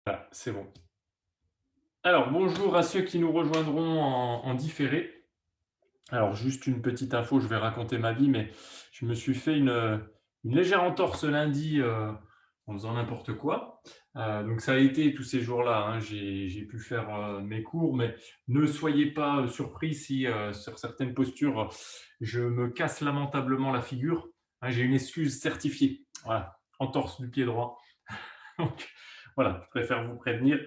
Ah, c'est bon. Alors, bonjour à ceux qui nous rejoindront en différé. Alors, juste une petite info, je vais raconter ma vie, mais je me suis fait une légère entorse lundi en faisant n'importe quoi. Donc, ça a été tous ces jours-là, hein, j'ai pu faire mes cours, mais ne soyez pas surpris si sur certaines postures, je me casse lamentablement la figure. Hein, j'ai une excuse certifiée. Voilà, entorse du pied droit. Donc, voilà, je préfère vous prévenir.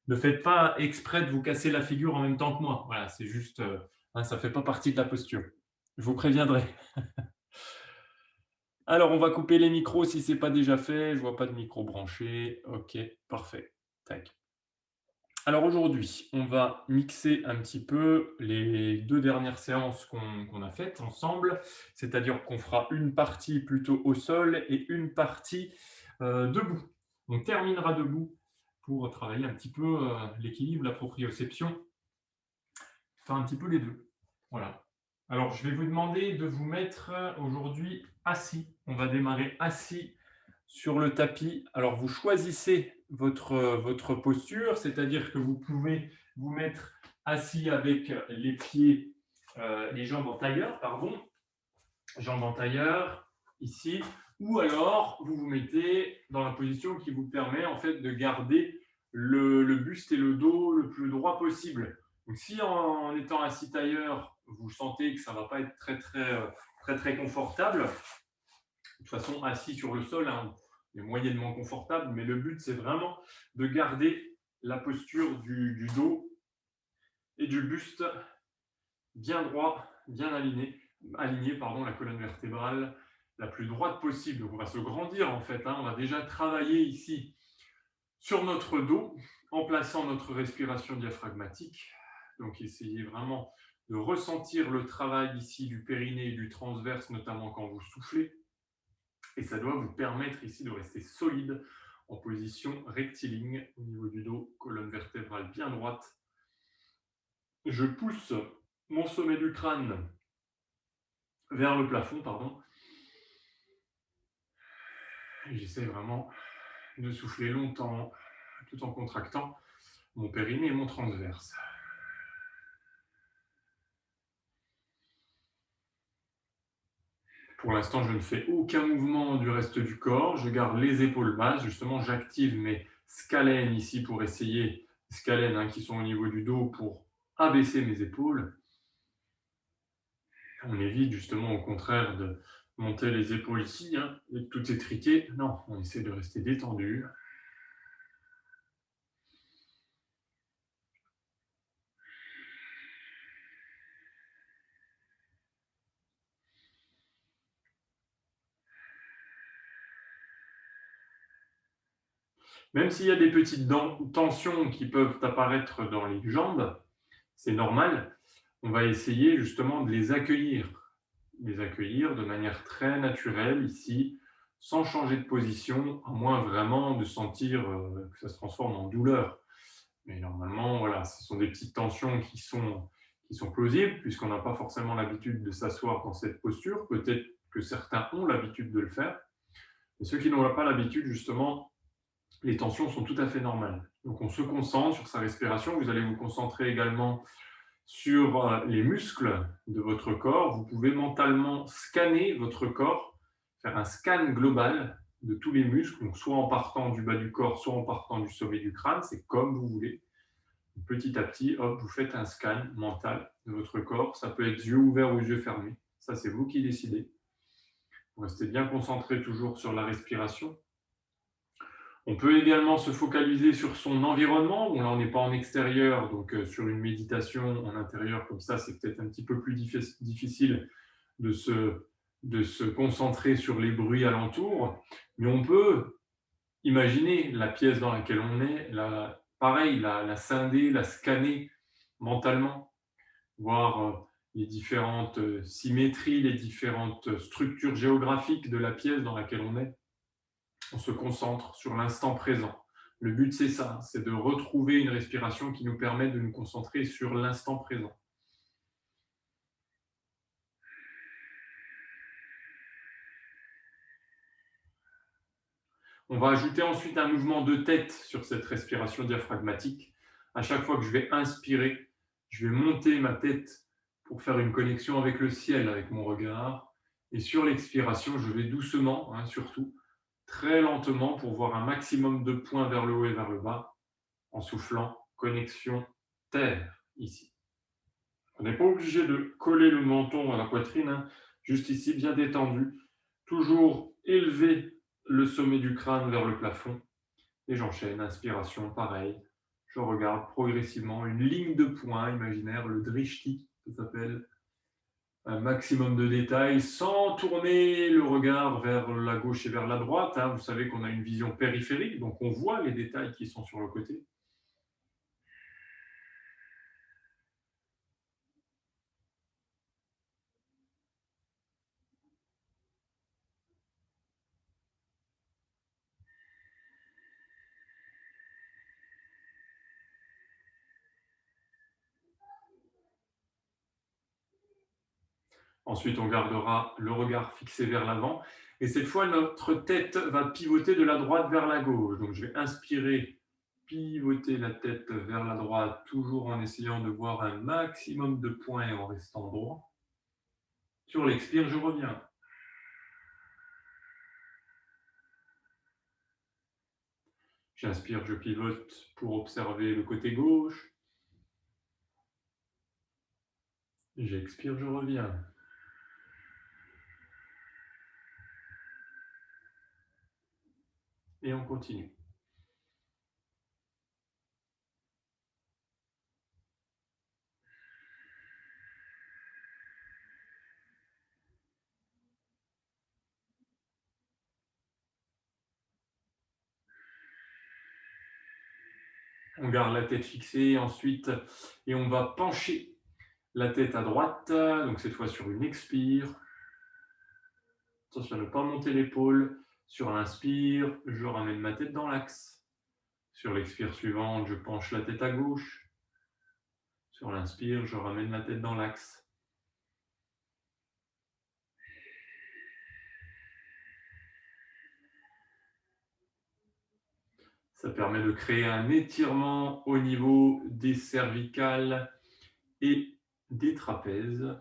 Ne faites pas exprès de vous casser la figure en même temps que moi. Voilà, c'est juste, hein, ça fait pas partie de la posture. Je vous préviendrai. Alors, on va couper les micros si c'est pas déjà fait. Je vois pas de micro branché. OK, parfait. Tac. Alors aujourd'hui, on va mixer un petit peu les 2 dernières séances qu'on a faites ensemble. C'est-à-dire qu'on fera une partie plutôt au sol et une partie, debout. On terminera debout pour travailler un petit peu, l'équilibre, la proprioception, faire un petit peu les 2. Voilà. Alors je vais vous demander de vous mettre, aujourd'hui assis. On va démarrer assis sur le tapis. Alors vous choisissez votre posture, c'est-à-dire que vous pouvez vous mettre assis avec les pieds, les jambes en tailleur, pardon, jambes en tailleur, ici, ou alors vous vous mettez dans la position qui vous permet en fait de garder le buste et le dos le plus droit possible. Donc si en étant assis tailleur, vous sentez que ça ne va pas être très confortable, de toute façon assis sur le sol, hein, est moyennement confortable, mais le but c'est vraiment de garder la posture du dos et du buste bien droit, bien aligné pardon, la colonne vertébrale la plus droite possible. Donc on va se grandir en fait, hein. On va déjà travailler ici sur notre dos en plaçant notre respiration diaphragmatique. Donc essayez vraiment de ressentir le travail ici du périnée et du transverse, notamment quand vous soufflez. Et ça doit vous permettre ici de rester solide en position rectiligne au niveau du dos, colonne vertébrale bien droite. Je pousse mon sommet du crâne vers le plafond, pardon. J'essaie vraiment de souffler longtemps tout en contractant mon périnée et mon transverse. Pour l'instant, je ne fais aucun mouvement du reste du corps. Je garde les épaules basses. Justement, j'active mes scalènes ici pour essayer, scalènes hein, qui sont au niveau du dos pour abaisser mes épaules. On évite justement au contraire de monter les épaules ici hein, et de tout étriquer. Non, on essaie de rester détendu. Même s'il y a des petites tensions qui peuvent apparaître dans les jambes, c'est normal. On va essayer justement de les accueillir de manière très naturelle ici, sans changer de position, à moins vraiment de sentir que ça se transforme en douleur. Mais normalement, voilà, ce sont des petites tensions qui sont plausibles, puisqu'on n'a pas forcément l'habitude de s'asseoir dans cette posture. Peut-être que certains ont l'habitude de le faire, mais ceux qui n'ont pas l'habitude, justement, les tensions sont tout à fait normales. Donc on se concentre sur sa respiration. Vous allez vous concentrer également sur les muscles de votre corps. Vous pouvez mentalement scanner votre corps, faire un scan global de tous les muscles, donc soit en partant du bas du corps, soit en partant du sommet du crâne, c'est comme vous voulez. Petit à petit, hop, vous faites un scan mental de votre corps. Ça peut être yeux ouverts ou yeux fermés. Ça, c'est vous qui décidez. Vous restez bien concentré toujours sur la respiration. On peut également se focaliser sur son environnement. Bon, là, on n'est pas en extérieur, donc sur une méditation en intérieur comme ça, c'est peut-être un petit peu plus difficile de de se concentrer sur les bruits alentours. Mais on peut imaginer la pièce dans laquelle on est, pareil, la scinder, la scanner mentalement, voir les différentes symétries, les différentes structures géographiques de la pièce dans laquelle on est. On se concentre sur l'instant présent. Le but, c'est ça, c'est de retrouver une respiration qui nous permet de nous concentrer sur l'instant présent. On va ajouter ensuite un mouvement de tête sur cette respiration diaphragmatique. À chaque fois que je vais inspirer, je vais monter ma tête pour faire une connexion avec le ciel, avec mon regard. Et sur l'expiration, je vais doucement, hein, surtout, très lentement pour voir un maximum de points vers le haut et vers le bas, en soufflant, connexion terre, ici. On n'est pas obligé de coller le menton à la poitrine, hein, juste ici, bien détendu. Toujours élever le sommet du crâne vers le plafond. Et j'enchaîne, inspiration, pareil. Je regarde progressivement une ligne de points imaginaire, le drishti, ça s'appelle, un maximum de détails, sans tourner le regard vers la gauche et vers la droite, hein. Vous savez qu'on a une vision périphérique, donc on voit les détails qui sont sur le côté. Ensuite, on gardera le regard fixé vers l'avant. Et cette fois, notre tête va pivoter de la droite vers la gauche. Donc, je vais inspirer, pivoter la tête vers la droite, toujours en essayant de voir un maximum de points et en restant droit. Sur l'expire, je reviens. J'inspire, je pivote pour observer le côté gauche. J'expire, je reviens. Et on continue. On garde la tête fixée ensuite et on va pencher la tête à droite, donc cette fois sur une expire. Attention à ne pas monter l'épaule. Sur l'inspire, je ramène ma tête dans l'axe. Sur l'expire suivante, je penche la tête à gauche. Sur l'inspire, je ramène la tête dans l'axe. Ça permet de créer un étirement au niveau des cervicales et des trapèzes.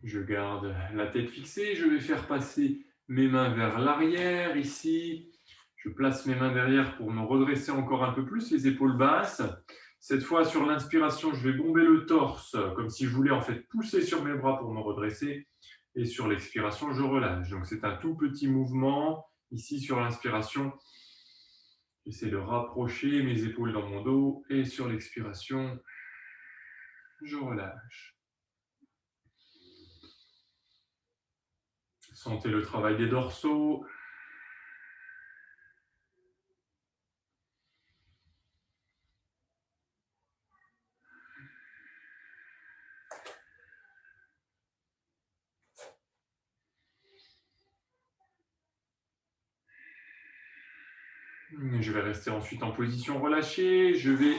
Je garde la tête fixée, je vais faire passer mes mains vers l'arrière ici. Je place mes mains derrière pour me redresser encore un peu plus, les épaules basses. Cette fois, sur l'inspiration, je vais bomber le torse, comme si je voulais en fait pousser sur mes bras pour me redresser. Et sur l'expiration, je relâche. Donc c'est un tout petit mouvement. Ici, sur l'inspiration, j'essaie de rapprocher mes épaules dans mon dos. Et sur l'expiration, je relâche. Sentez le travail des dorsaux. Je vais rester ensuite en position relâchée. Je vais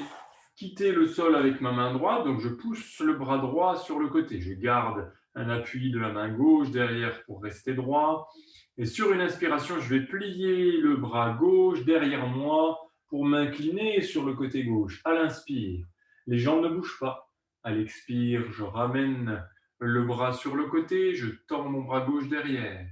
quitter le sol avec ma main droite. Donc, je pousse le bras droit sur le côté. Je garde un appui de la main gauche derrière pour rester droit. Et sur une inspiration, je vais plier le bras gauche derrière moi pour m'incliner sur le côté gauche. À l'inspire, les jambes ne bougent pas. À l'expire, je ramène le bras sur le côté. Je tends mon bras gauche derrière.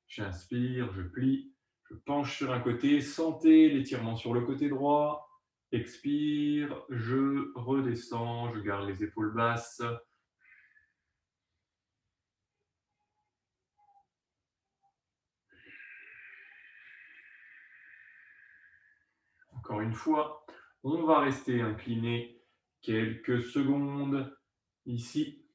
J'inspire, je plie. Je penche sur un côté, sentez l'étirement sur le côté droit. Expire, je redescends, je garde les épaules basses. Encore une fois, on va rester incliné quelques secondes ici.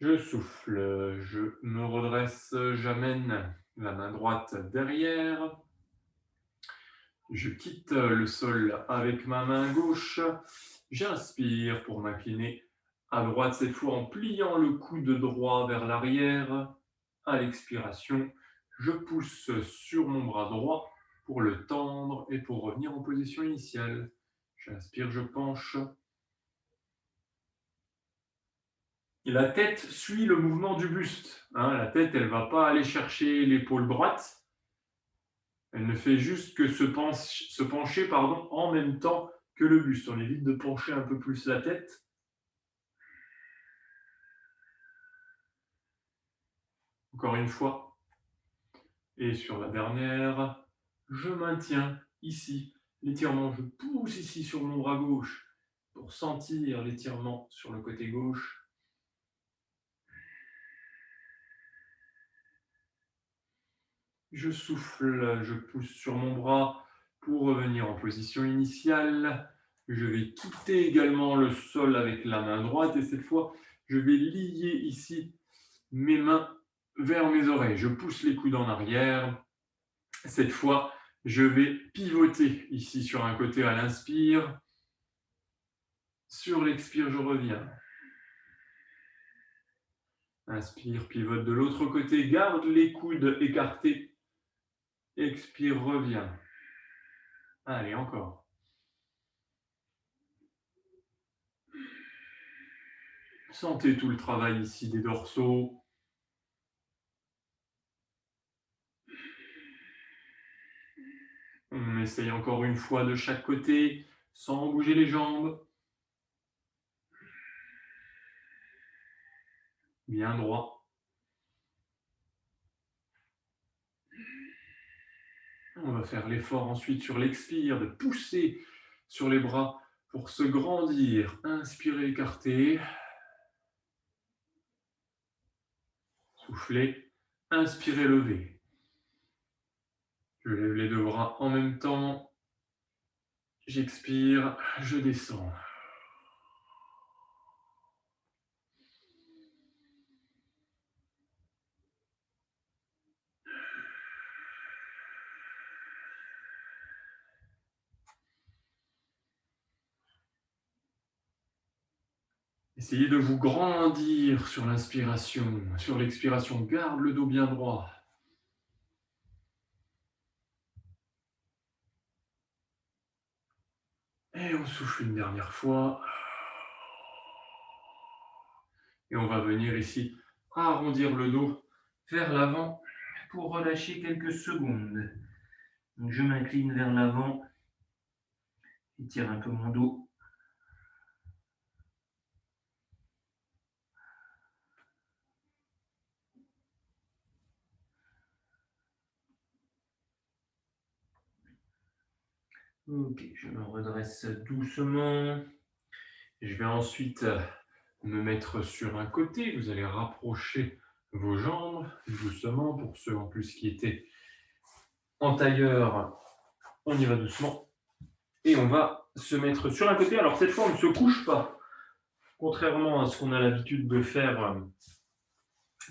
Je souffle, je me redresse, j'amène la main droite derrière. Je quitte le sol avec ma main gauche. J'inspire pour m'incliner à droite, cette fois en pliant le coude droit vers l'arrière. À l'expiration, je pousse sur mon bras droit. pour le tendre et pour revenir en position initiale. J'inspire, je penche. Et la tête suit le mouvement du buste. Hein. La tête, elle ne va pas aller chercher l'épaule droite. Elle ne fait juste que se pencher en même temps que le buste. On évite de pencher un peu plus la tête. Encore une fois. Et sur la dernière, je maintiens ici l'étirement. Je pousse ici sur mon bras gauche pour sentir l'étirement sur le côté gauche. Je souffle, je pousse sur mon bras pour revenir en position initiale. Je vais quitter également le sol avec la main droite et cette fois, je vais lier ici mes mains vers mes oreilles. Je pousse les coudes en arrière. Cette fois, je vais pivoter ici sur un côté à l'inspire. Sur l'expire, je reviens. Inspire, pivote de l'autre côté. Garde les coudes écartés. Expire, reviens. Allez, encore. Sentez tout le travail ici des dorsaux. On essaye encore une fois de chaque côté, sans bouger les jambes. Bien droit. On va faire l'effort ensuite sur l'expire, de pousser sur les bras pour se grandir. Inspirez, écartez. Soufflez. Inspirez, levez. Je lève les deux bras en même temps. J'expire, je descends. Essayez de vous grandir sur l'inspiration. Sur l'expiration, garde le dos bien droit. Et on souffle une dernière fois. Et on va venir ici arrondir le dos vers l'avant pour relâcher quelques secondes. Donc je m'incline vers l'avant, j'étire un peu mon dos. Ok, je me redresse doucement. Je vais ensuite me mettre sur un côté. Vous allez rapprocher vos jambes doucement. Pour ceux en plus qui étaient en tailleur, on y va doucement. Et on va se mettre sur un côté. Alors cette fois, on ne se couche pas. Contrairement à ce qu'on a l'habitude de faire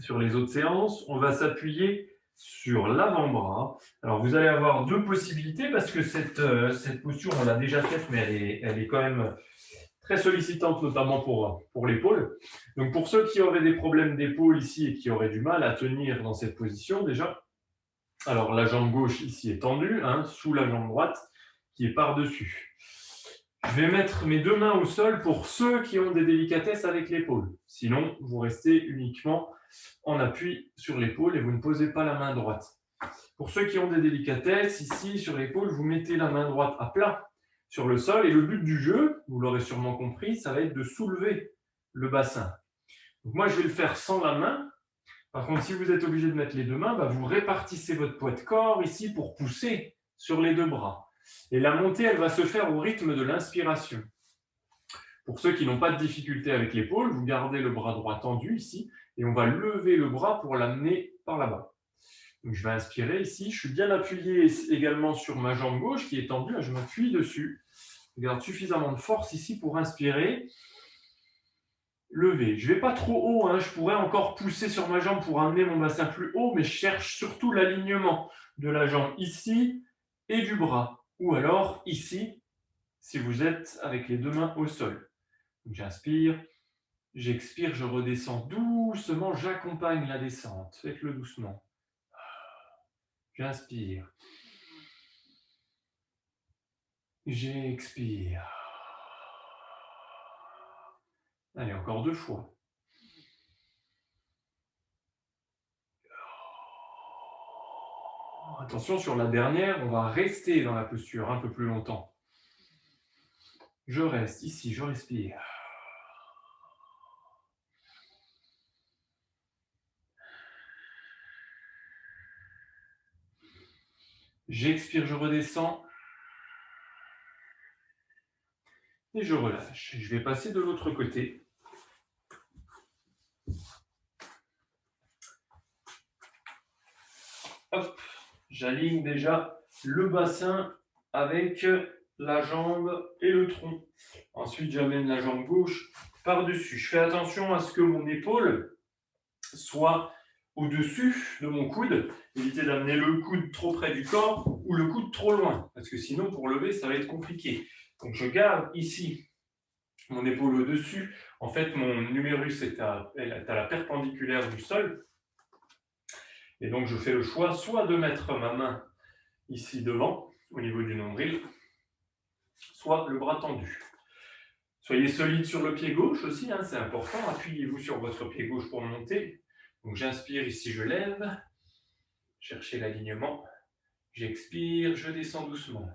sur les autres séances, on va s'appuyer sur l'avant-bras. Alors vous allez avoir deux possibilités parce que cette posture, on l'a déjà faite, mais elle est quand même très sollicitante, notamment pour l'épaule. Donc pour ceux qui auraient des problèmes d'épaule ici et qui auraient du mal à tenir dans cette position déjà, alors la jambe gauche ici est tendue, sous la jambe droite qui est par-dessus. Je vais mettre mes deux mains au sol pour ceux qui ont des délicatesses avec l'épaule. Sinon, vous restez uniquement en appui sur l'épaule et vous ne posez pas la main droite. Pour ceux qui ont des délicatesses, ici sur l'épaule, vous mettez la main droite à plat sur le sol et le but du jeu, vous l'aurez sûrement compris, ça va être de soulever le bassin. Donc moi, je vais le faire sans la main. Par contre, si vous êtes obligé de mettre les deux mains, vous répartissez votre poids de corps ici pour pousser sur les deux bras. Et la montée, elle va se faire au rythme de l'inspiration. Pour ceux qui n'ont pas de difficulté avec l'épaule, vous gardez le bras droit tendu ici et on va lever le bras pour l'amener par là-bas. Donc je vais inspirer ici. Je suis bien appuyé également sur ma jambe gauche qui est tendue. Je m'appuie dessus. Je garde suffisamment de force ici pour inspirer. Lever. Je ne vais pas trop haut. Je pourrais encore pousser sur ma jambe pour amener mon bassin plus haut, mais je cherche surtout l'alignement de la jambe ici et du bras. Ou alors ici, si vous êtes avec les deux mains au sol. J'inspire, j'expire, je redescends doucement, j'accompagne la descente. Faites-le doucement. J'inspire. J'expire. Allez, encore 2 fois. Attention, sur la dernière, on va rester dans la posture un peu plus longtemps. Je reste ici, je respire. J'expire, je redescends. Et je relâche. Je vais passer de l'autre côté. Hop, j'aligne déjà le bassin avec la jambe et le tronc. Ensuite, j'amène la jambe gauche par-dessus. Je fais attention à ce que mon épaule soit au-dessus de mon coude. Évitez d'amener le coude trop près du corps ou le coude trop loin, parce que sinon, pour lever, ça va être compliqué. Donc, je garde ici mon épaule au-dessus. En fait, mon numérus est à la perpendiculaire du sol. Et donc, je fais le choix soit de mettre ma main ici devant, au niveau du nombril, soit le bras tendu. Soyez solide sur le pied gauche aussi, hein, c'est important. Appuyez-vous sur votre pied gauche pour monter. Donc, j'inspire ici, je lève. Cherchez l'alignement. J'expire, je descends doucement.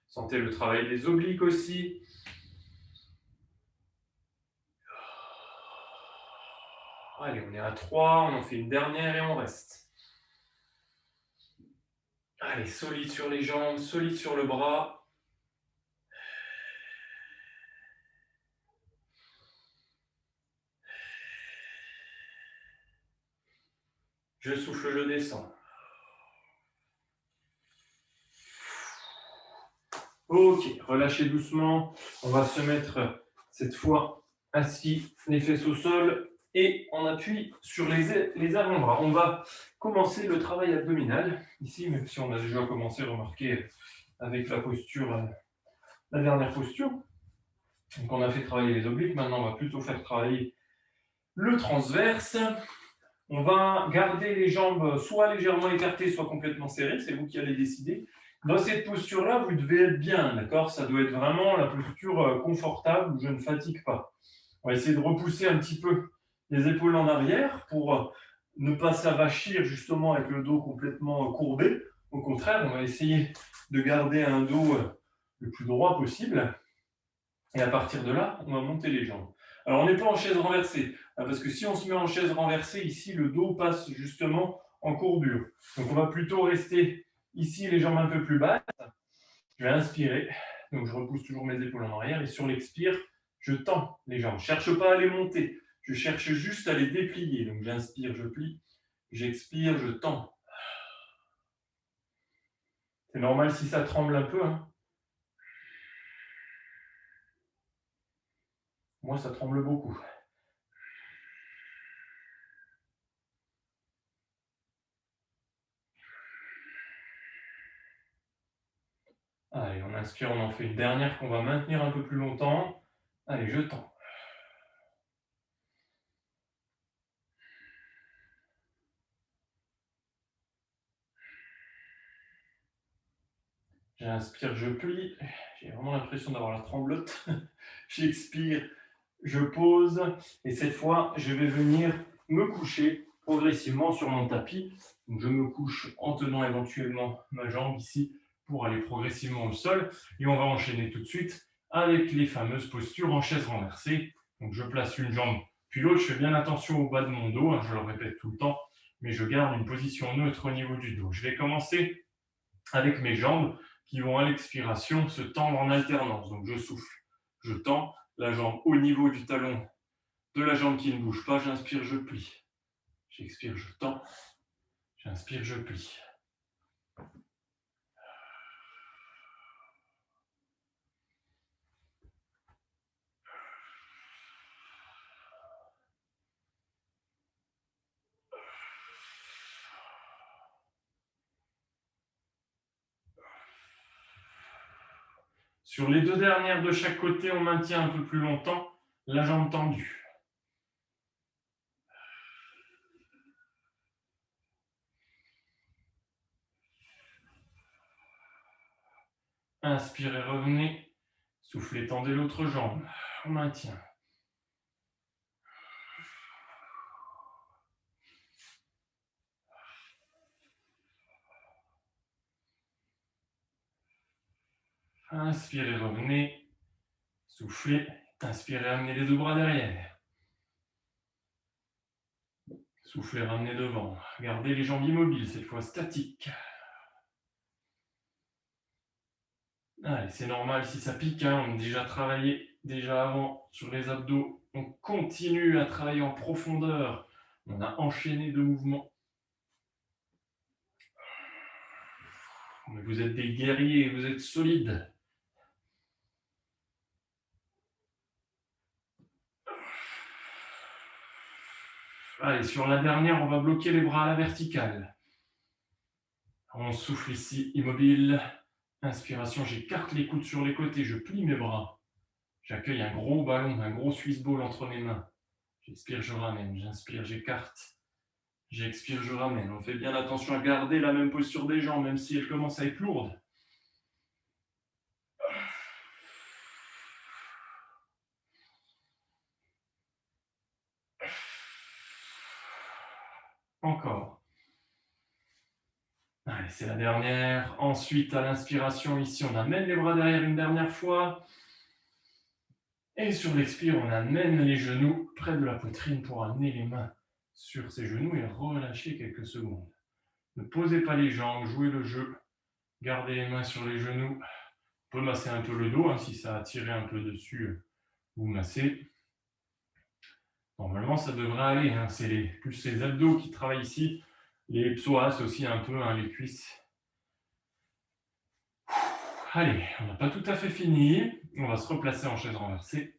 Sentez le travail des obliques aussi. Allez, on est à 3, on en fait une dernière et on reste. Allez, solide sur les jambes, solide sur le bras. Je souffle, je descends. Ok, relâchez doucement. On va se mettre cette fois assis, les fesses au sol et on appuie sur les avant-bras. On va commencer le travail abdominal. Ici, même si on a déjà commencé, remarquez, avec la posture, la dernière posture. Donc on a fait travailler les obliques. Maintenant, on va plutôt faire travailler le transverse. On va garder les jambes soit légèrement écartées, soit complètement serrées. C'est vous qui allez décider. Dans cette posture-là, vous devez être bien, d'accord? Ça doit être vraiment la posture confortable où je ne fatigue pas. On va essayer de repousser un petit peu les épaules en arrière pour ne pas s'avachir justement avec le dos complètement courbé. Au contraire, on va essayer de garder un dos le plus droit possible. Et à partir de là, on va monter les jambes. Alors, on n'est pas en chaise renversée, hein, parce que si on se met en chaise renversée, ici, le dos passe justement en courbure. Donc, on va plutôt rester ici, les jambes un peu plus basses. Je vais inspirer, donc je repousse toujours mes épaules en arrière, et sur l'expire, je tends les jambes. Je ne cherche pas à les monter, je cherche juste à les déplier. Donc, j'inspire, je plie, j'expire, je tends. C'est normal si ça tremble un peu, hein. Moi, ça tremble beaucoup. Allez, on inspire, on en fait une dernière qu'on va maintenir un peu plus longtemps. Allez, je tends. J'inspire, je plie. J'ai vraiment l'impression d'avoir la tremblote. J'expire, je pose. Et cette fois, je vais venir me coucher progressivement sur mon tapis. Donc, je me couche en tenant éventuellement ma jambe ici pour aller progressivement au sol. Et on va enchaîner tout de suite avec les fameuses postures en chaise renversée. Donc, je place une jambe puis l'autre. Je fais bien attention au bas de mon dos. Je le répète tout le temps. Mais je garde une position neutre au niveau du dos. Je vais commencer avec mes jambes qui vont à l'expiration se tendre en alternance. Donc je souffle, je tends la jambe au niveau du talon de la jambe qui ne bouge pas. J'inspire, je plie. J'expire, je tends. J'inspire, je plie. Sur les deux dernières de chaque côté, on maintient un peu plus longtemps la jambe tendue. Inspirez, revenez. Soufflez, tendez l'autre jambe. On maintient. Inspirez, revenez. Soufflez. Inspirez, amenez les deux bras derrière. Soufflez, ramenez devant. Gardez les jambes immobiles, cette fois statiques. Allez, c'est normal si ça pique, hein. On a déjà travaillé avant sur les abdos. On continue à travailler en profondeur. On a enchaîné 2 mouvements. Mais vous êtes des guerriers, vous êtes solides. Allez, sur la dernière, on va bloquer les bras à la verticale. On souffle ici, immobile. Inspiration, j'écarte les coudes sur les côtés, je plie mes bras. J'accueille un gros ballon, un gros Swiss ball entre mes mains. J'expire, je ramène. J'inspire, j'écarte. J'expire, je ramène. On fait bien attention à garder la même posture des jambes, même si elle commence à être lourde. Encore. Allez, c'est la dernière. Ensuite, à l'inspiration, ici, on amène les bras derrière une dernière fois. Et sur l'expire, on amène les genoux près de la poitrine pour amener les mains sur ces genoux et relâcher quelques secondes. Ne posez pas les jambes, jouez le jeu. Gardez les mains sur les genoux. On peut masser un peu le dos, hein, si ça a tiré un peu dessus, vous massez. Normalement, ça devrait aller. Hein. C'est plus les abdos qui travaillent ici. Les psoas aussi un peu, hein, les cuisses. Allez, on n'a pas tout à fait fini. On va se replacer en chaise renversée.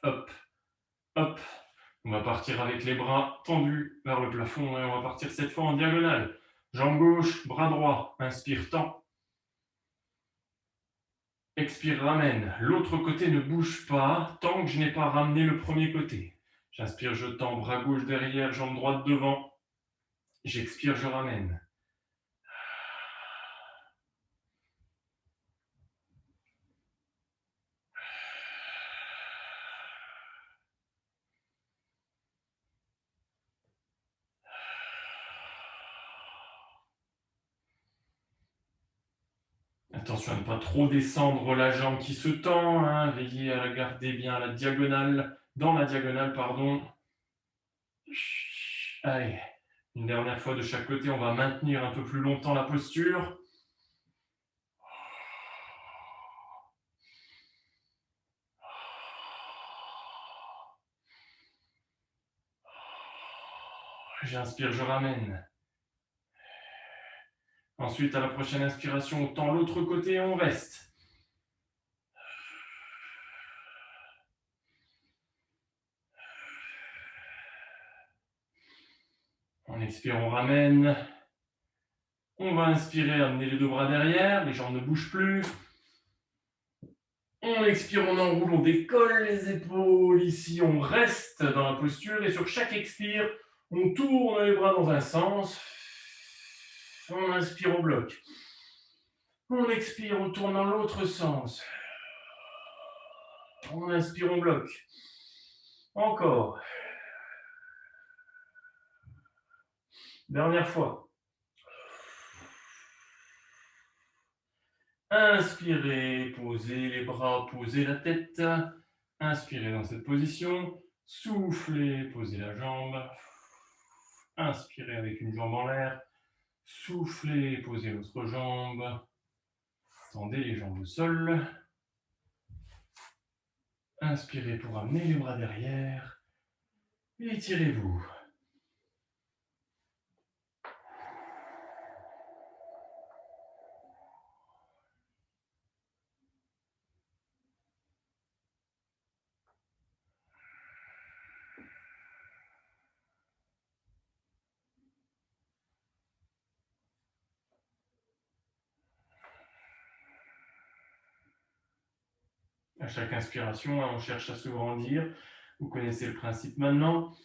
Hop, hop. On va partir avec les bras tendus vers le plafond et on va partir cette fois en diagonale. Jambe gauche, bras droit. Inspire, tend. Expire, ramène. L'autre côté ne bouge pas tant que je n'ai pas ramené le premier côté. J'inspire, je tends, bras gauche derrière, jambe droite devant. J'expire, je ramène. Attention à ne pas trop descendre la jambe qui se tend. Hein. Veillez à la garder bien à la diagonale, dans la diagonale, pardon. Allez, une dernière fois de chaque côté, on va maintenir un peu plus longtemps la posture. J'inspire, je ramène. Ensuite, à la prochaine inspiration, on tend l'autre côté et on reste. On expire, on ramène. On va inspirer, amener les deux bras derrière, les jambes ne bougent plus. On expire, on enroule, on décolle les épaules. Ici, on reste dans la posture et sur chaque expire, on tourne les bras dans un sens. On inspire, on bloque. On expire, on tourne dans l'autre sens. On inspire, on bloque. Encore. Dernière fois. Inspirez, posez les bras, posez la tête. Inspirez dans cette position. Soufflez, posez la jambe. Inspirez avec une jambe en l'air. Soufflez, posez l'autre jambe. Tendez les jambes au sol. Inspirez pour amener les bras derrière. Étirez-vous. À chaque inspiration, on cherche à se grandir. Vous connaissez le principe maintenant.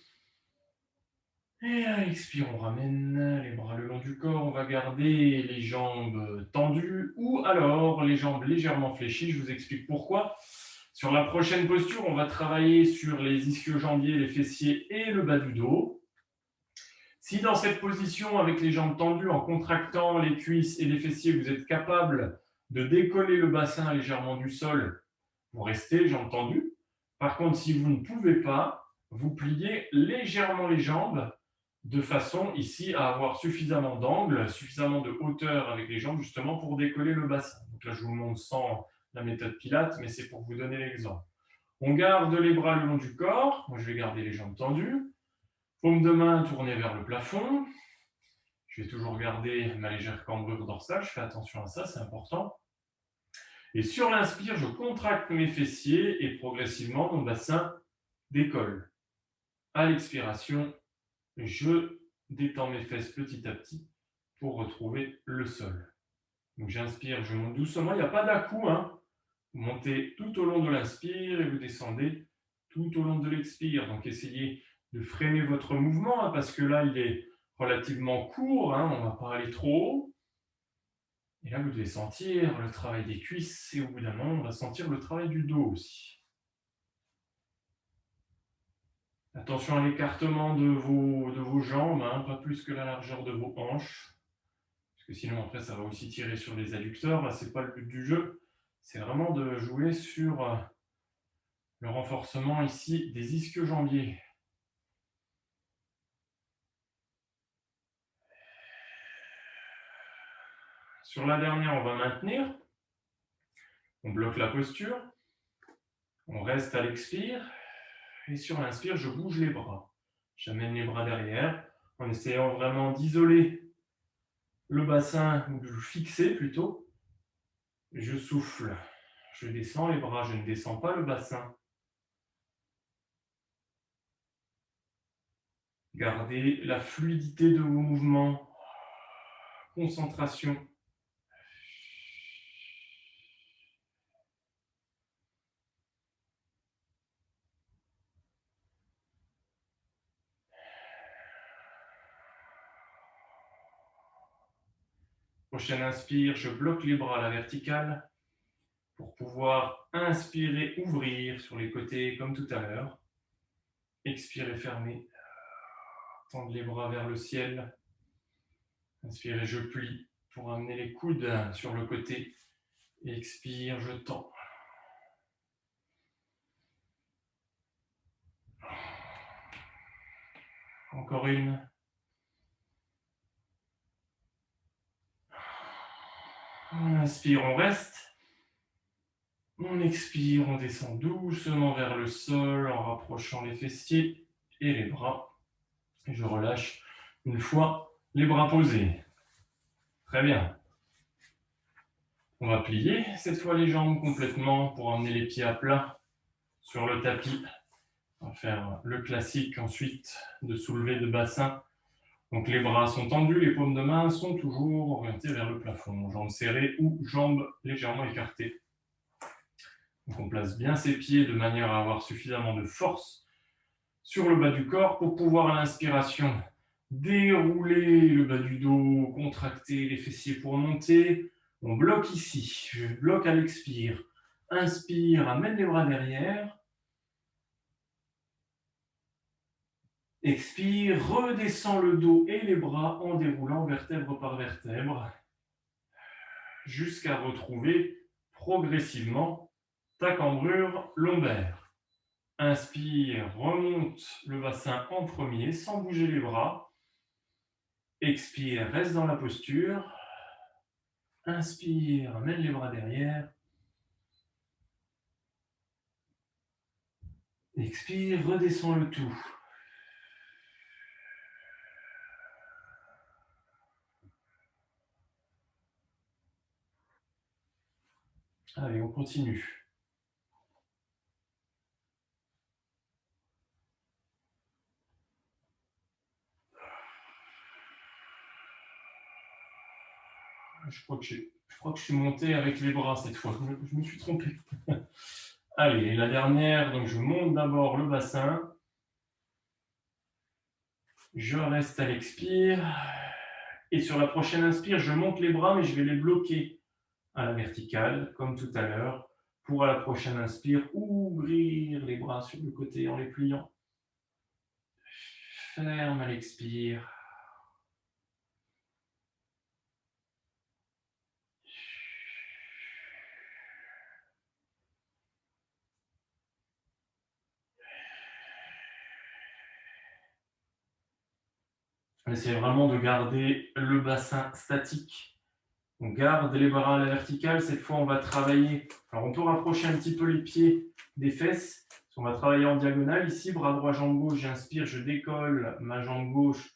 Et à l'expire, on ramène les bras le long du corps. On va garder les jambes tendues ou alors les jambes légèrement fléchies. Je vous explique pourquoi. Sur la prochaine posture, on va travailler sur les ischio-jambiers, les fessiers et le bas du dos. Si dans cette position, avec les jambes tendues, en contractant les cuisses et les fessiers, vous êtes capable de décoller le bassin légèrement du sol, vous restez jambes tendues. Par contre, si vous ne pouvez pas, vous pliez légèrement les jambes de façon ici à avoir suffisamment d'angle, suffisamment de hauteur avec les jambes justement pour décoller le bassin. Donc là, je vous montre sans la méthode Pilates, mais c'est pour vous donner l'exemple. On garde les bras le long du corps. Moi, je vais garder les jambes tendues. Paume de main tournée vers le plafond. Je vais toujours garder ma légère cambrure dorsale. Je fais attention à ça, c'est important. Et sur l'inspire, je contracte mes fessiers et progressivement, mon bassin décolle. À l'expiration, je détends mes fesses petit à petit pour retrouver le sol. Donc j'inspire, je monte doucement. Il n'y a pas d'à-coup. Vous montez tout au long de l'inspire et vous descendez tout au long de l'expire. Donc essayez de freiner votre mouvement parce que là, il est relativement court. On ne va pas aller trop haut. Et là, vous devez sentir le travail des cuisses et au bout d'un moment, on va sentir le travail du dos aussi. Attention à l'écartement de vos jambes, pas plus que la largeur de vos hanches. Parce que sinon, après, ça va aussi tirer sur les adducteurs. Là, ce n'est pas le but du jeu. C'est vraiment de jouer sur le renforcement ici des ischio-jambiers. Sur la dernière, on va maintenir. On bloque la posture. On reste à l'expire. Et sur l'inspire, je bouge les bras. J'amène les bras derrière en essayant vraiment d'isoler le bassin, ou de le fixer plutôt. Je souffle. Je descends les bras, je ne descends pas le bassin. Gardez la fluidité de vos mouvements. Concentration. Prochaine inspire, je bloque les bras à la verticale pour pouvoir inspirer, ouvrir sur les côtés comme tout à l'heure. Expirez, fermez. Tendre les bras vers le ciel. Inspirez, je plie pour amener les coudes sur le côté. Expire, je tends. Encore une. On inspire, on reste. On expire, on descend doucement vers le sol en rapprochant les fessiers et les bras. Et je relâche une fois les bras posés. Très bien. On va plier cette fois les jambes complètement pour emmener les pieds à plat sur le tapis. On va faire le classique ensuite de soulever de bassin. Donc les bras sont tendus, les paumes de main sont toujours orientées vers le plafond. Jambes serrées ou jambes légèrement écartées. Donc on place bien ses pieds de manière à avoir suffisamment de force sur le bas du corps pour pouvoir à l'inspiration dérouler le bas du dos, contracter les fessiers pour monter. On bloque ici, je bloque à l'expire. Inspire, amène les bras derrière. Expire, redescends le dos et les bras en déroulant vertèbre par vertèbre jusqu'à retrouver progressivement ta cambrure lombaire. Inspire, remonte le bassin en premier sans bouger les bras. Expire, reste dans la posture. Inspire, amène les bras derrière. Expire, redescends le tout. Allez, on continue. Je crois que je suis monté avec les bras cette fois. Je me suis trompé. Allez, la dernière. Donc je monte d'abord le bassin. Je reste à l'expire. Et sur la prochaine inspire, je monte les bras, mais je vais les bloquer à la verticale, comme tout à l'heure. Pour à la prochaine inspire, ouvrir les bras sur le côté en les pliant. Ferme à l'expire. Essayez vraiment de garder le bassin statique. On garde les bras à la verticale. Cette fois, on va travailler. Alors, on peut rapprocher un petit peu les pieds des fesses. On va travailler en diagonale. Ici, bras droit, jambe gauche. J'inspire, je décolle ma jambe gauche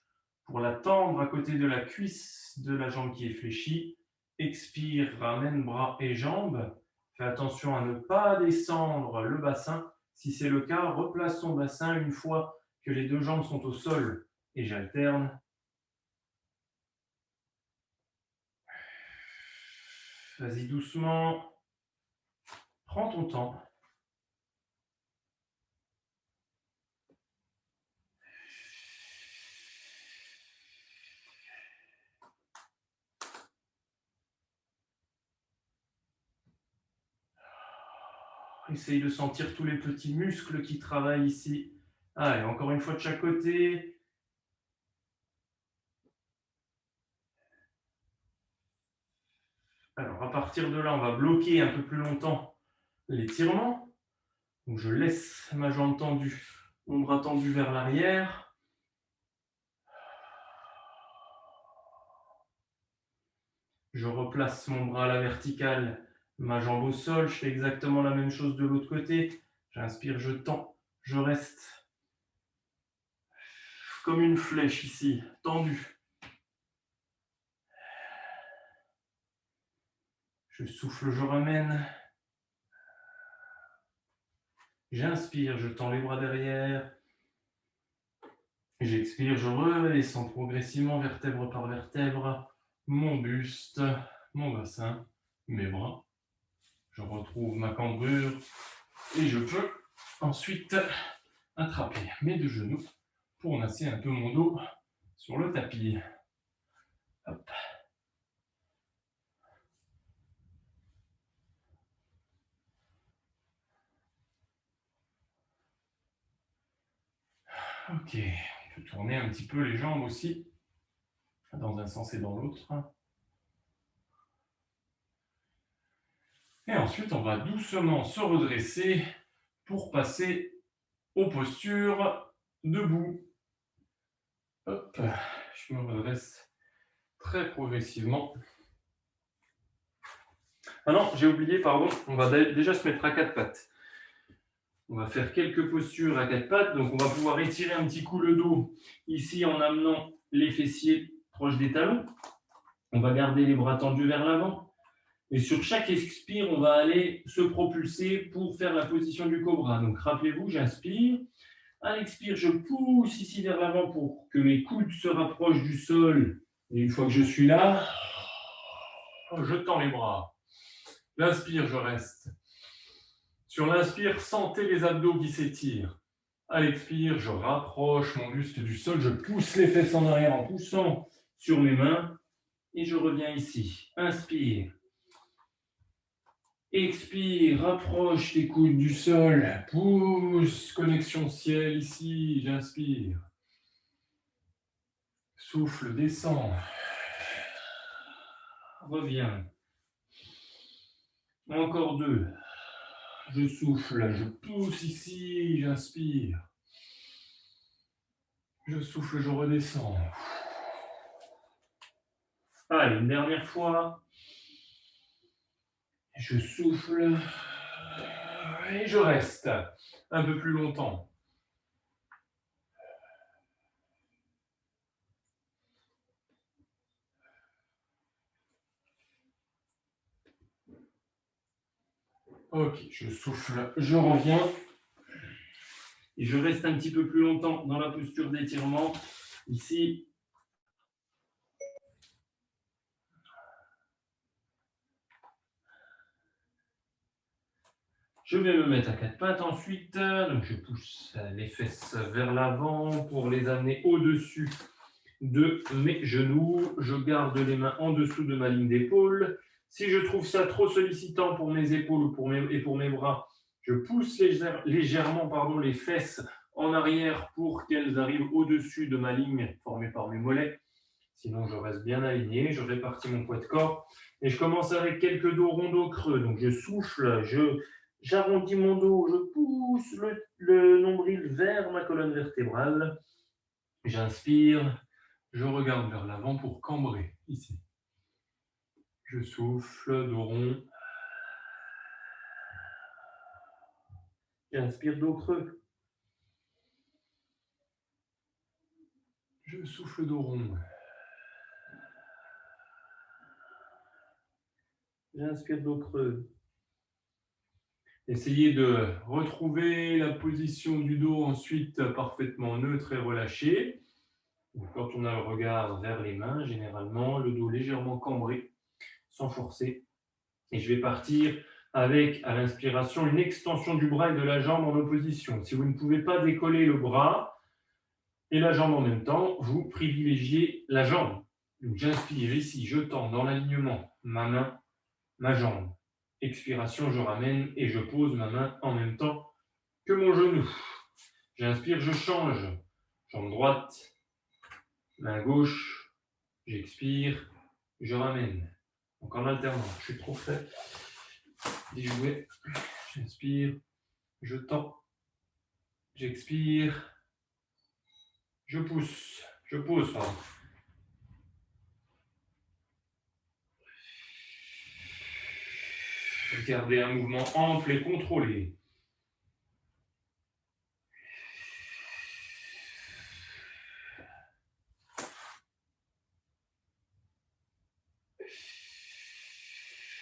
pour la tendre à côté de la cuisse de la jambe qui est fléchie. Expire, ramène bras et jambes. Fais attention à ne pas descendre le bassin. Si c'est le cas, replace son bassin une fois que les deux jambes sont au sol. Et j'alterne. Vas-y doucement. Prends ton temps. Essaye de sentir tous les petits muscles qui travaillent ici. Allez, encore une fois de chaque côté. Alors, à partir de là, on va bloquer un peu plus longtemps l'étirement. Donc, je laisse ma jambe tendue, mon bras tendu vers l'arrière. Je replace mon bras à la verticale, ma jambe au sol. Je fais exactement la même chose de l'autre côté. J'inspire, je tends, je reste comme une flèche ici, tendue. Je souffle, je ramène. J'inspire, je tends les bras derrière. J'expire, je redescends progressivement vertèbre par vertèbre. Mon buste, mon bassin, mes bras. Je retrouve ma cambrure et je peux ensuite attraper mes deux genoux pour masser un peu mon dos sur le tapis. Hop. Ok, on peut tourner un petit peu les jambes aussi, dans un sens et dans l'autre. Et ensuite, on va doucement se redresser pour passer aux postures debout. Hop, je me redresse très progressivement. Ah non, j'ai oublié, pardon, on va déjà se mettre à quatre pattes. On va faire quelques postures à quatre pattes, donc on va pouvoir étirer un petit coup le dos, ici en amenant les fessiers proches des talons. On va garder les bras tendus vers l'avant. Et sur chaque expire, on va aller se propulser pour faire la position du cobra. Donc rappelez-vous, j'inspire. À l'expire, je pousse ici vers l'avant pour que mes coudes se rapprochent du sol. Et une fois que je suis là, je tends les bras. L'inspire, je reste. Sur l'inspire, sentez les abdos qui s'étirent. À l'expire, je rapproche mon buste du sol, je pousse les fesses en arrière en poussant sur mes mains et je reviens ici. Inspire. Expire, rapproche tes coudes du sol, pousse, connexion ciel ici, j'inspire. Souffle, descend. Reviens. Encore deux. Je souffle, je pousse ici, j'inspire. Je souffle, je redescends. Allez, une dernière fois. Je souffle et je reste un peu plus longtemps. Ok, je souffle, je reviens. Et je reste un petit peu plus longtemps dans la posture d'étirement. Ici, Je vais me mettre à quatre pattes ensuite. Donc je pousse les fesses vers l'avant pour les amener au-dessus de mes genoux. Je garde les mains en dessous de ma ligne d'épaule. Si je trouve ça trop sollicitant pour mes épaules ou pour mes bras, je pousse légèrement les fesses en arrière pour qu'elles arrivent au-dessus de ma ligne formée par mes mollets. Sinon, je reste bien aligné. Je répartis mon poids de corps. Et je commence avec quelques dos ronds, dos creux. Donc, je souffle, j'arrondis mon dos, je pousse le nombril vers ma colonne vertébrale. J'inspire, je regarde vers l'avant pour cambrer, ici. Je souffle, dos rond. J'inspire, dos creux. Je souffle, dos rond. J'inspire, dos creux. Essayez de retrouver la position du dos ensuite parfaitement neutre et relâché. Quand on a le regard vers les mains, généralement, le dos légèrement cambré, sans forcer. Et je vais partir avec, à l'inspiration, une extension du bras et de la jambe en opposition. Si vous ne pouvez pas décoller le bras et la jambe en même temps, vous privilégiez la jambe. Donc j'inspire ici, je tends dans l'alignement, ma main, ma jambe. Expiration, je ramène et je pose ma main en même temps que mon genou. J'inspire, je change. Jambe droite, main gauche, j'expire, je ramène. Donc en alternance, je suis trop fait. Déjouer, j'inspire, je tends, j'expire, je pousse, je pose, pardon. Gardez un mouvement ample et contrôlé.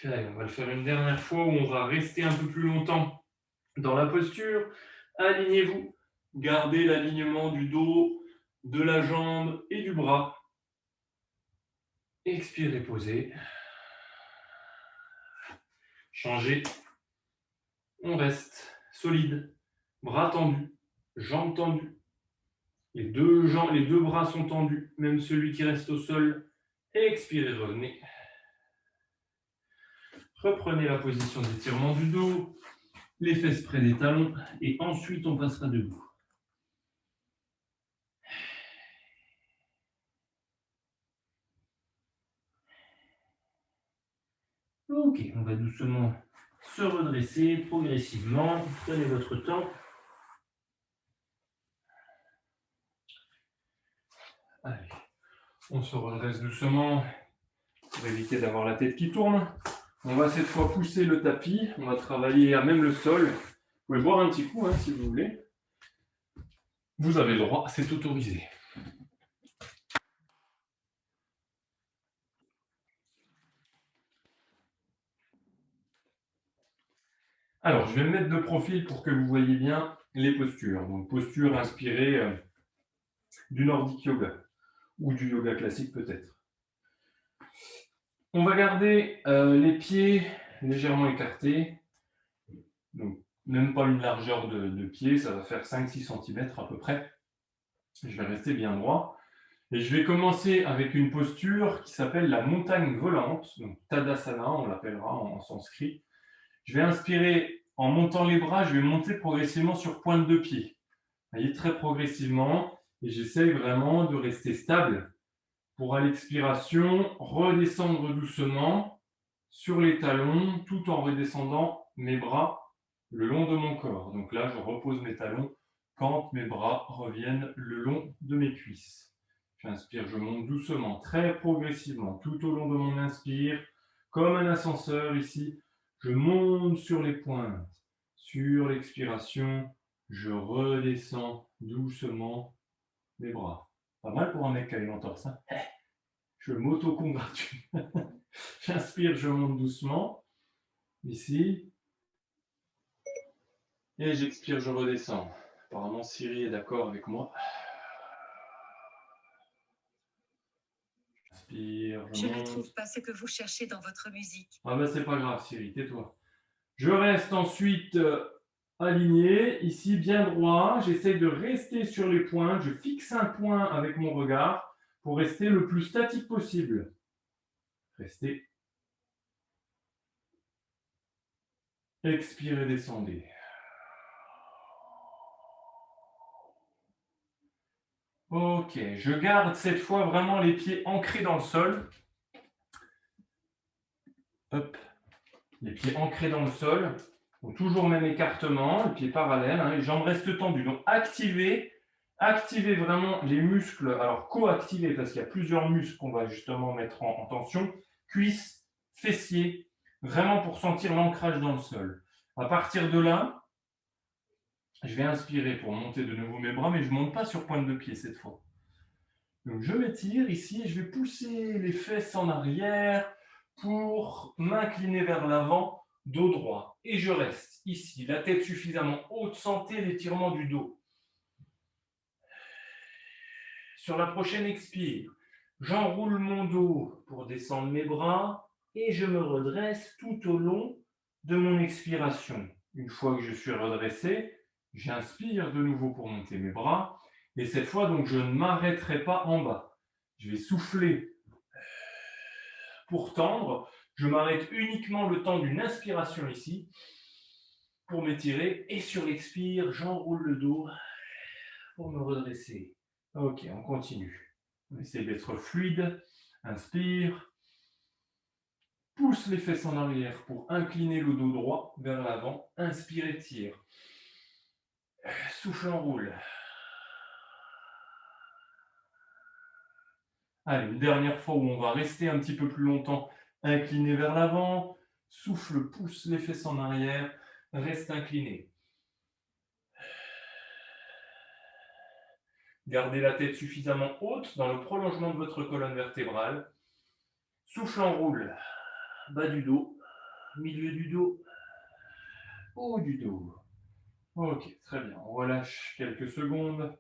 Allez, on va le faire une dernière fois où on va rester un peu plus longtemps dans la posture. Alignez-vous, gardez l'alignement du dos, de la jambe et du bras. Expirez, posez. Changez. On reste solide, bras tendus, jambes tendues. Les deux bras sont tendus, même celui qui reste au sol. Expirez, revenez. Reprenez la position d'étirement du dos, les fesses près des talons, et ensuite on passera debout. Ok, on va doucement se redresser progressivement. Prenez votre temps. Allez, on se redresse doucement pour éviter d'avoir la tête qui tourne. On va cette fois pousser le tapis. On va travailler à même le sol. Vous pouvez boire un petit coup si vous voulez. Vous avez le droit, c'est autorisé. Alors, je vais me mettre de profil pour que vous voyez bien les postures. Donc, posture inspirée du Nordic Yoga ou du yoga classique peut-être. On va garder les pieds légèrement écartés. Donc, même pas une largeur de pied, ça va faire 5-6 cm à peu près. Je vais rester bien droit. Et je vais commencer avec une posture qui s'appelle la montagne volante. Donc, Tadasana, on l'appellera en sanskrit. Je vais inspirer en montant les bras, je vais monter progressivement sur pointe de pied. Vous voyez, très progressivement. Et j'essaye vraiment de rester stable pour à l'expiration, redescendre doucement sur les talons tout en redescendant mes bras le long de mon corps. Donc là, je repose mes talons quand mes bras reviennent le long de mes cuisses. J'inspire, je monte doucement, très progressivement, tout au long de mon inspire, comme un ascenseur ici. Je monte sur les pointes. Sur l'expiration, je redescends doucement mes bras. Pas mal pour un mec qui a une entorse. Je m'auto-congratule. J'inspire, je monte doucement. Ici. Et j'expire, je redescends. Apparemment, Siri est d'accord avec moi. Inspire, Je ne trouve pas ce que vous cherchez dans votre musique. Ah ben, c'est pas grave, Siri, tais-toi. Je reste ensuite aligné, ici bien droit. J'essaie de rester sur les pointes. Je fixe un point avec mon regard pour rester le plus statique possible. Restez. Expirez, descendez. Ok, je garde cette fois vraiment les pieds ancrés dans le sol. Hop, les pieds ancrés dans le sol. Donc, toujours même écartement, les pieds parallèles, hein, les jambes restent tendues. Donc activez vraiment les muscles. Alors co-activez parce qu'il y a plusieurs muscles qu'on va justement mettre en tension. Cuisses, fessiers, vraiment pour sentir l'ancrage dans le sol. À partir de là, je vais inspirer pour monter de nouveau mes bras, mais je ne monte pas sur pointe de pied cette fois. Donc je m'étire ici, je vais pousser les fesses en arrière pour m'incliner vers l'avant, dos droit. Et je reste ici, la tête suffisamment haute, sentez l'étirement du dos. Sur la prochaine expire, j'enroule mon dos pour descendre mes bras et je me redresse tout au long de mon expiration. Une fois que je suis redressé, j'inspire de nouveau pour monter mes bras. Et cette fois, donc, je ne m'arrêterai pas en bas. Je vais souffler pour tendre. Je m'arrête uniquement le temps d'une inspiration ici pour m'étirer. Et sur l'expire, j'enroule le dos pour me redresser. Ok, on continue. On essaie d'être fluide. Inspire. Pousse les fesses en arrière pour incliner le dos droit vers l'avant. Inspire, étire. Souffle, enroule. Allez, une dernière fois où on va rester un petit peu plus longtemps incliné vers l'avant. Souffle, pousse les fesses en arrière. Reste incliné. Gardez la tête suffisamment haute dans le prolongement de votre colonne vertébrale. Souffle, enroule. Bas du dos, milieu du dos, haut du dos. Ok, très bien. On relâche quelques secondes.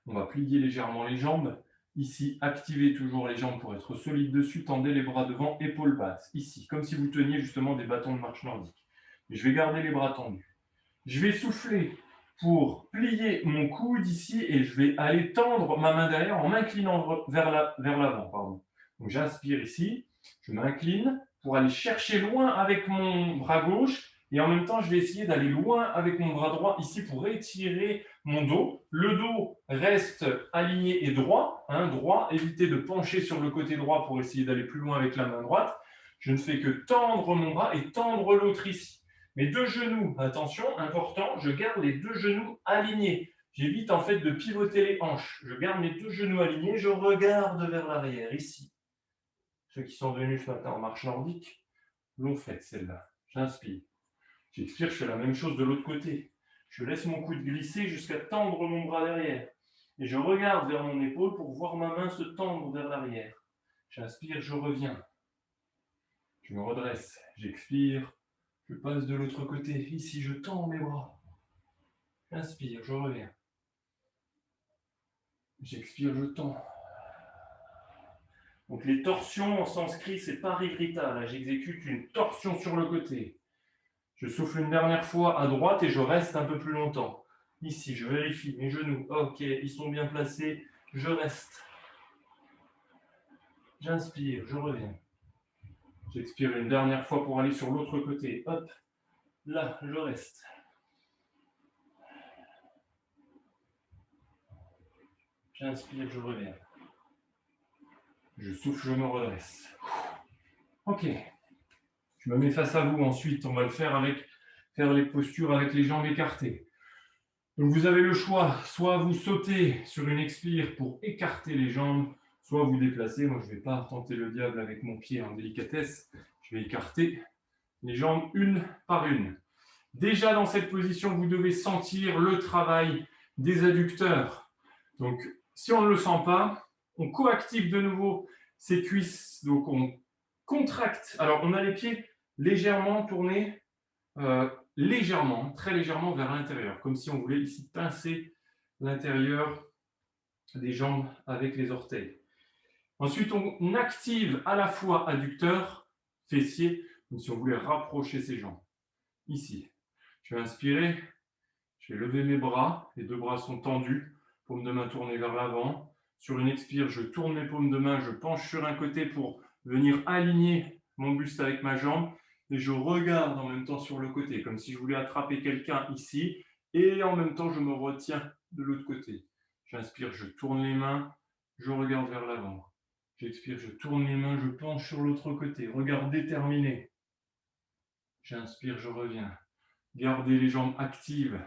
On va plier légèrement les jambes. Ici, activez toujours les jambes pour être solide dessus. Tendez les bras devant, épaules basses. Ici, comme si vous teniez justement des bâtons de marche nordique. Je vais garder les bras tendus. Je vais souffler pour plier mon coude ici et je vais aller tendre ma main derrière en m'inclinant vers l'avant. Donc j'inspire ici, je m'incline pour aller chercher loin avec mon bras gauche et en même temps je vais essayer d'aller loin avec mon bras droit ici pour étirer mon dos. Le dos reste aligné et droit, droit, évitez de pencher sur le côté droit pour essayer d'aller plus loin avec la main droite. Je ne fais que tendre mon bras et tendre l'autre ici. Mes deux genoux, attention, important, je garde les deux genoux alignés. J'évite en fait de pivoter les hanches. Je garde mes deux genoux alignés, je regarde vers l'arrière, ici. Ceux qui sont venus ce matin en marche nordique l'ont faite celle-là. J'inspire. J'expire, je fais la même chose de l'autre côté. Je laisse mon coude glisser jusqu'à tendre mon bras derrière. Et je regarde vers mon épaule pour voir ma main se tendre vers l'arrière. J'inspire, je reviens. Je me redresse. J'expire. Je passe de l'autre côté. Ici, je tends mes bras. Inspire, je reviens. J'expire, je tends. Donc les torsions en sanskrit, c'est parivrita. Là, j'exécute une torsion sur le côté. Je souffle une dernière fois à droite et je reste un peu plus longtemps. Ici, je vérifie mes genoux. Ok, ils sont bien placés. Je reste. J'inspire, je reviens. J'expire une dernière fois pour aller sur l'autre côté. Hop, là, je reste. J'inspire, je reviens. Je souffle, je me redresse. Ok. Je me mets face à vous. Ensuite, on va le faire faire les postures avec les jambes écartées. Donc, vous avez le choix. Soit vous sautez sur une expire pour écarter les jambes, soit vous déplacez. Moi, je ne vais pas tenter le diable avec mon pied en délicatesse. Je vais écarter les jambes une par une. Déjà, dans cette position, vous devez sentir le travail des adducteurs. Donc, si on ne le sent pas, on coactive de nouveau ses cuisses. Donc, on contracte. Alors, on a les pieds légèrement tournés, légèrement, très légèrement vers l'intérieur, comme si on voulait ici pincer l'intérieur des jambes avec les orteils. Ensuite, on active à la fois adducteurs, fessiers, comme si on voulait rapprocher ses jambes. Ici. Je vais inspirer, je vais lever mes bras, les deux bras sont tendus, paume de main tournée vers l'avant. Sur une expire, je tourne mes paumes de main, je penche sur un côté pour venir aligner mon buste avec ma jambe et je regarde en même temps sur le côté, comme si je voulais attraper quelqu'un ici et en même temps je me retiens de l'autre côté. J'inspire, je tourne les mains, je regarde vers l'avant. J'expire, je tourne les mains, je penche sur l'autre côté, regard déterminé. J'inspire, je reviens. Gardez les jambes actives,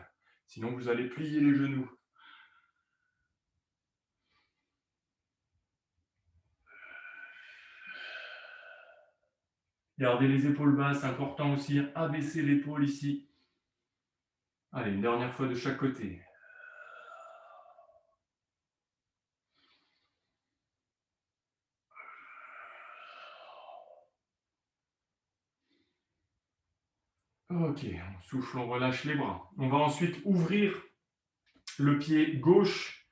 sinon vous allez plier les genoux. Gardez les épaules basses, important aussi, abaisser l'épaule ici. Allez, une dernière fois de chaque côté. Ok, on souffle, on relâche les bras. On va ensuite ouvrir le pied gauche.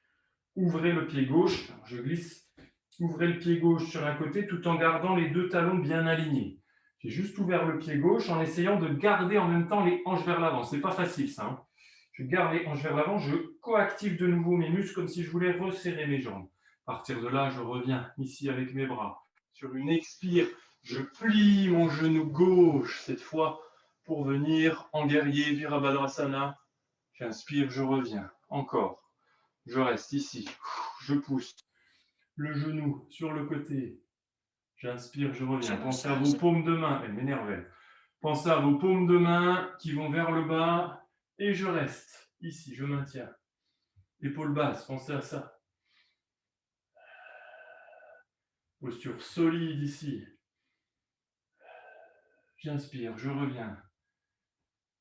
Ouvrez le pied gauche. Alors, je glisse. Ouvrez le pied gauche sur un côté tout en gardant les deux talons bien alignés. J'ai juste ouvert le pied gauche en essayant de garder en même temps les hanches vers l'avant. C'est pas facile ça. Hein. Je garde les hanches vers l'avant, je coactive de nouveau mes muscles comme si je voulais resserrer mes jambes. À partir de là, je reviens ici avec mes bras. Sur une expire, je plie mon genou gauche cette fois pour venir en guerrier Virabhadrasana. J'inspire, je reviens. Encore. Je reste ici. Je pousse le genou sur le côté. J'inspire, je reviens. Pensez à vos paumes de main. Elle m'énerve. Pensez à vos paumes de main qui vont vers le bas. Et je reste. Ici, je maintiens. Épaules basses, pensez à ça. Posture solide ici. J'inspire, je reviens.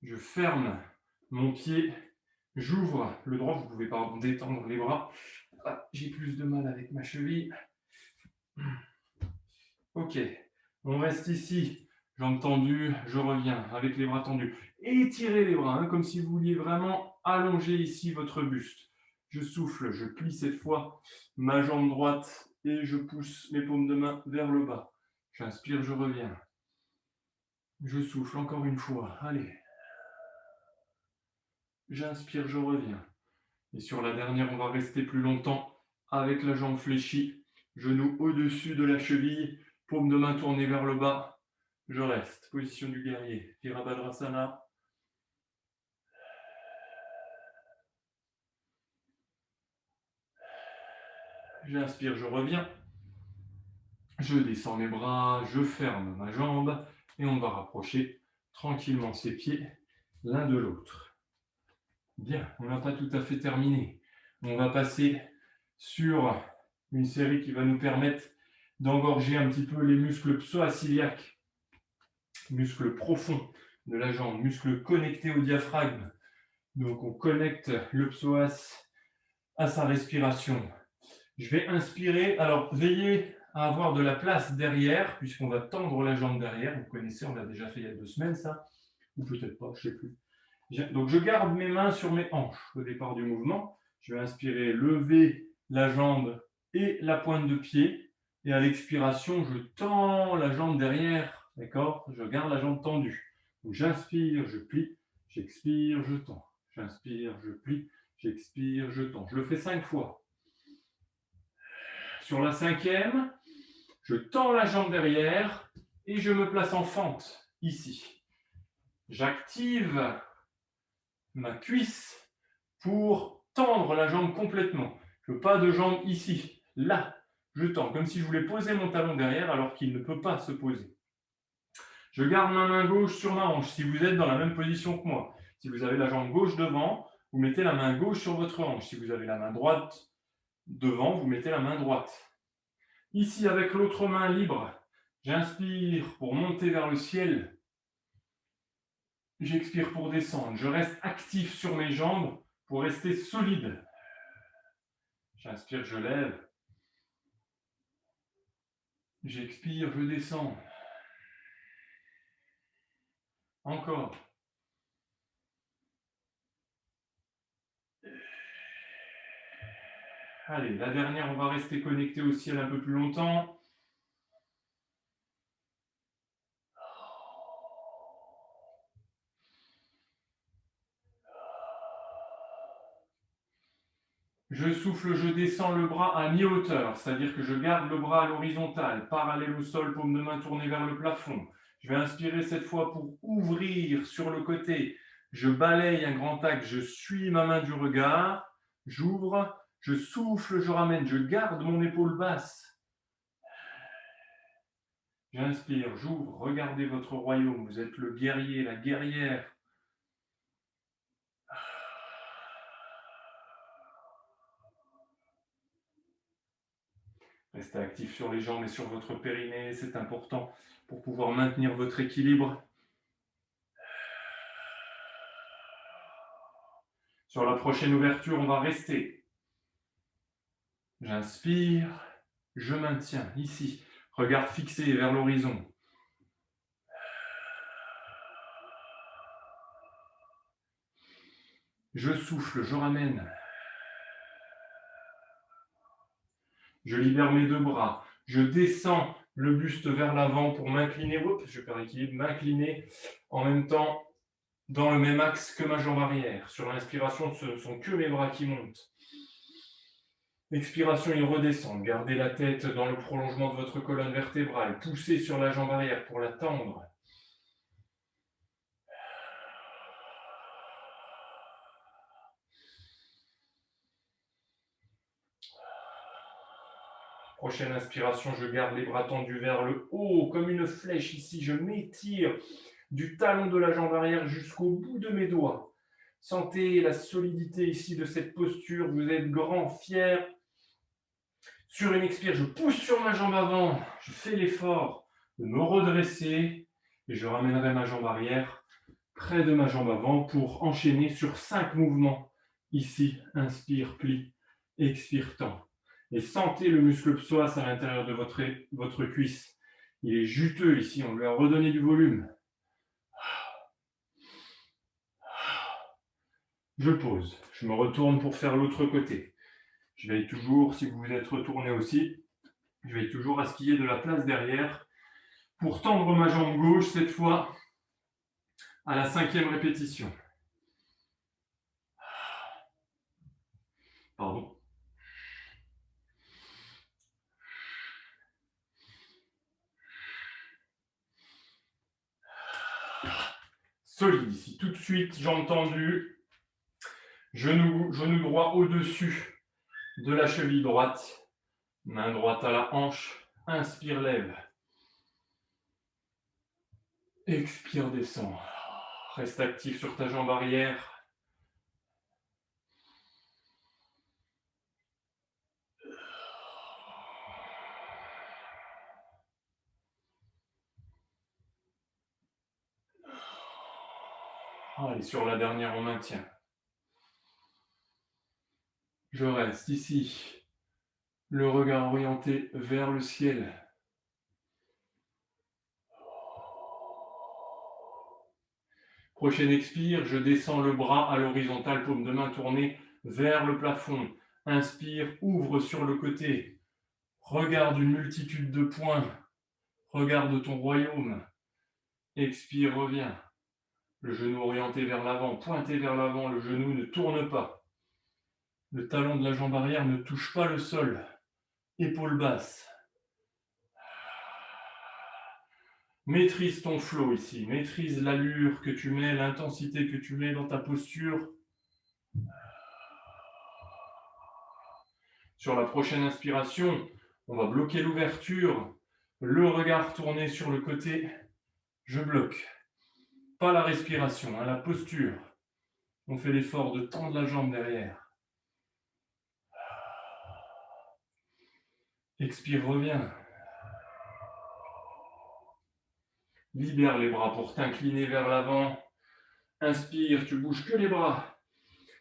Je ferme mon pied. J'ouvre le droit. Vous pouvez pas détendre les bras. Ah, j'ai plus de mal avec ma cheville. Ok. On reste ici. Jambes tendues, je reviens avec les bras tendus. Étirez les bras, hein, comme si vous vouliez vraiment allonger ici votre buste. Je souffle, je plie cette fois ma jambe droite et je pousse mes paumes de main vers le bas. J'inspire, je reviens. Je souffle encore une fois. Allez. J'inspire, je reviens. Et sur la dernière, on va rester plus longtemps avec la jambe fléchie. Genou au-dessus de la cheville. Paume de main tournée vers le bas. Je reste. Position du guerrier. Virabhadrasana. J'inspire, je reviens. Je descends mes bras, je ferme ma jambe et on va rapprocher tranquillement ses pieds l'un de l'autre. Bien, on n'a pas tout à fait terminé. On va passer sur une série qui va nous permettre d'engorger un petit peu les muscles psoas-iliaques, muscles profonds de la jambe, muscles connectés au diaphragme. Donc on connecte le psoas à sa respiration. Je vais inspirer. Alors veillez à avoir de la place derrière, puisqu'on va tendre la jambe derrière. Vous connaissez, on l'a déjà fait il y a 2 semaines ça, ou peut-être pas, je ne sais plus. Donc je garde mes mains sur mes hanches au départ du mouvement. Je vais inspirer, lever la jambe et la pointe de pied. Et à l'expiration, je tends la jambe derrière. D'accord? Je garde la jambe tendue. Donc j'inspire, je plie. J'expire, je tends. J'inspire, je plie. J'expire, je tends. Je le fais 5 fois. Sur la 5e, je tends la jambe derrière et je me place en fente ici. J'active ma cuisse pour tendre la jambe complètement. Je veux pas de jambe ici. Là, je tends, comme si je voulais poser mon talon derrière alors qu'il ne peut pas se poser. Je garde ma main gauche sur ma hanche si vous êtes dans la même position que moi. Si vous avez la jambe gauche devant, vous mettez la main gauche sur votre hanche. Si vous avez la main droite devant, vous mettez la main droite. Ici, avec l'autre main libre, j'inspire pour monter vers le ciel. J'expire pour descendre. Je reste actif sur mes jambes pour rester solide. J'inspire, je lève. J'expire, je descends. Encore. Allez, la dernière, on va rester connecté au ciel un peu plus longtemps. Je souffle, je descends le bras à mi-hauteur, c'est-à-dire que je garde le bras à l'horizontale, parallèle au sol, paume de main tournée vers le plafond. Je vais inspirer cette fois pour ouvrir sur le côté. Je balaye un grand axe, je suis ma main du regard, j'ouvre, je souffle, je ramène, je garde mon épaule basse. J'inspire, j'ouvre, regardez votre royaume, vous êtes le guerrier, la guerrière. Restez actif sur les jambes et sur votre périnée, c'est important pour pouvoir maintenir votre équilibre. Sur la prochaine ouverture, on va rester. J'inspire, je maintiens ici, regard fixé vers l'horizon. Je souffle, je ramène. Je libère mes deux bras. Je descends le buste vers l'avant pour m'incliner. Je perds l'équilibre, m'incliner en même temps dans le même axe que ma jambe arrière. Sur l'inspiration, ce ne sont que mes bras qui montent. Expiration, ils redescendent. Gardez la tête dans le prolongement de votre colonne vertébrale. Poussez sur la jambe arrière pour la tendre. Prochaine inspiration, je garde les bras tendus vers le haut, comme une flèche ici. Je m'étire du talon de la jambe arrière jusqu'au bout de mes doigts. Sentez la solidité ici de cette posture. Vous êtes grand, fier. Sur une expire, je pousse sur ma jambe avant. Je fais l'effort de me redresser et je ramènerai ma jambe arrière près de ma jambe avant pour enchaîner sur 5 mouvements. Ici, inspire, plie, expire, tend. Et sentez le muscle psoas à l'intérieur de votre cuisse. Il est juteux ici, on lui a redonné du volume. Je pose, je me retourne pour faire l'autre côté. Je veille toujours, si vous vous êtes retourné aussi, je veille toujours à ce qu'il y ait de la place derrière pour tendre ma jambe gauche, cette fois à la 5e répétition. Pardon. Solide ici, tout de suite, jambes tendues. Genou droit au-dessus de la cheville droite. Main droite à la hanche. Inspire, lève. Expire, descend. Reste actif sur ta jambe arrière. Allez, sur la dernière, on maintient. Je reste ici, le regard orienté vers le ciel. Prochaine expire, je descends le bras à l'horizontale, paume de main tournée vers le plafond. Inspire, ouvre sur le côté. Regarde une multitude de points. Regarde ton royaume. Expire, reviens. Le genou orienté vers l'avant, pointé vers l'avant, le genou ne tourne pas. Le talon de la jambe arrière ne touche pas le sol. Épaule basse. Maîtrise ton flow ici, maîtrise l'allure que tu mets, l'intensité que tu mets dans ta posture. Sur la prochaine inspiration, on va bloquer l'ouverture, le regard tourné sur le côté. Je bloque. Pas la respiration, la posture. On fait l'effort de tendre la jambe derrière. Expire, reviens. Libère les bras pour t'incliner vers l'avant. Inspire, tu bouges que les bras.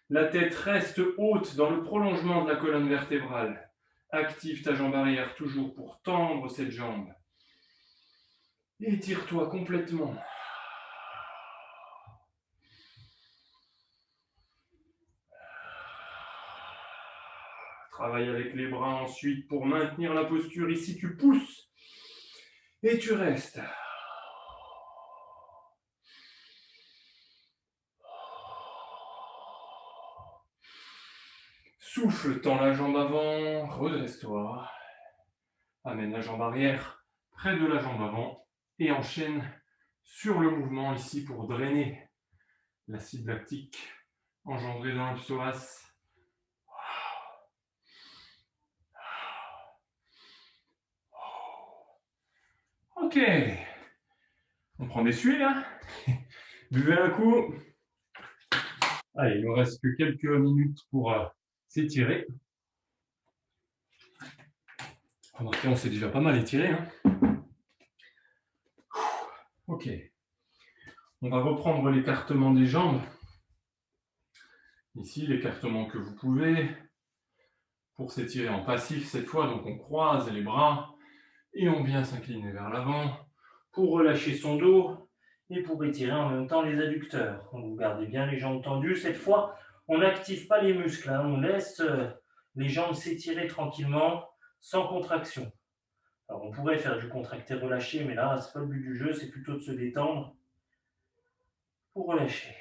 La tête reste haute dans le prolongement de la colonne vertébrale. Active ta jambe arrière toujours pour tendre cette jambe. Étire-toi complètement. Travaille avec les bras ensuite pour maintenir la posture. Ici, tu pousses et tu restes. Souffle, tends la jambe avant, redresse-toi. Amène la jambe arrière près de la jambe avant et enchaîne sur le mouvement ici pour drainer l'acide lactique engendré dans le psoas. Ok, on prend des suies là. Buvez un coup. Allez, il nous reste que quelques minutes pour s'étirer. Remarquez, on s'est déjà pas mal étiré. Hein. Ok. On va reprendre l'écartement des jambes. Ici, l'écartement que vous pouvez pour s'étirer en passif cette fois. Donc, on croise les bras et on vient s'incliner vers l'avant pour relâcher son dos et pour étirer en même temps les adducteurs. Donc, vous gardez bien les jambes tendues. Cette fois, on n'active pas les muscles. Hein. On laisse les jambes s'étirer tranquillement sans contraction. Alors, on pourrait faire du contracté-relâché, mais là, ce n'est pas le but du jeu. C'est plutôt de se détendre pour relâcher.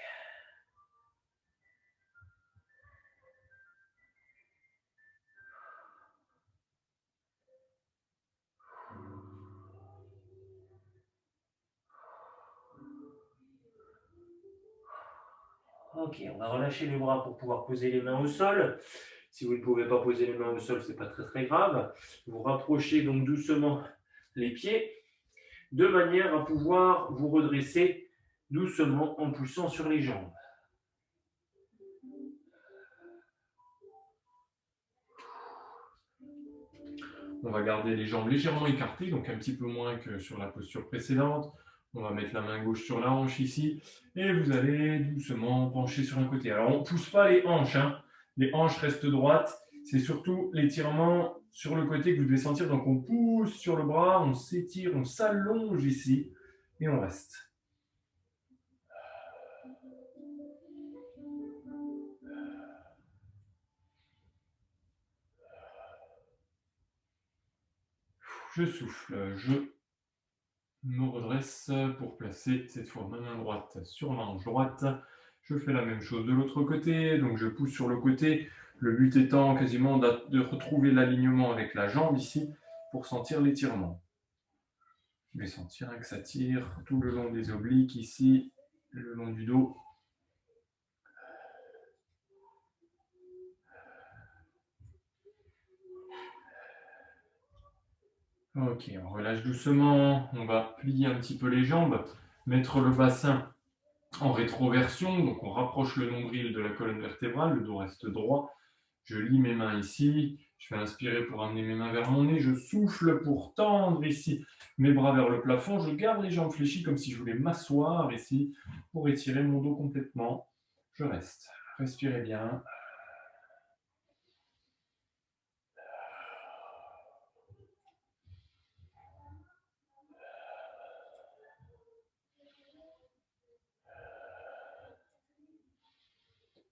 Ok, on va relâcher les bras pour pouvoir poser les mains au sol. Si vous ne pouvez pas poser les mains au sol, ce n'est pas très grave. Vous rapprochez donc doucement les pieds de manière à pouvoir vous redresser doucement en poussant sur les jambes. On va garder les jambes légèrement écartées, donc un petit peu moins que sur la posture précédente. On va mettre la main gauche sur la hanche ici et vous allez doucement pencher sur un côté. Alors on ne pousse pas les hanches, hein. Les hanches restent droites. C'est surtout l'étirement sur le côté que vous devez sentir. Donc on pousse sur le bras, on s'étire, on s'allonge ici et on reste. Je souffle, je me redresse pour placer cette fois ma main droite sur ma hanche droite. Je fais la même chose de l'autre côté, donc je pousse sur le côté. Le but étant quasiment de retrouver l'alignement avec la jambe ici pour sentir l'étirement. Je vais sentir que ça tire tout le long des obliques ici, le long du dos. Ok, on relâche doucement, on va plier un petit peu les jambes, mettre le bassin en rétroversion, donc on rapproche le nombril de la colonne vertébrale, le dos reste droit. Je lie mes mains ici, je vais inspirer pour amener mes mains vers mon nez, je souffle pour tendre ici mes bras vers le plafond, je garde les jambes fléchies comme si je voulais m'asseoir ici pour étirer mon dos complètement. Je reste, respirez bien.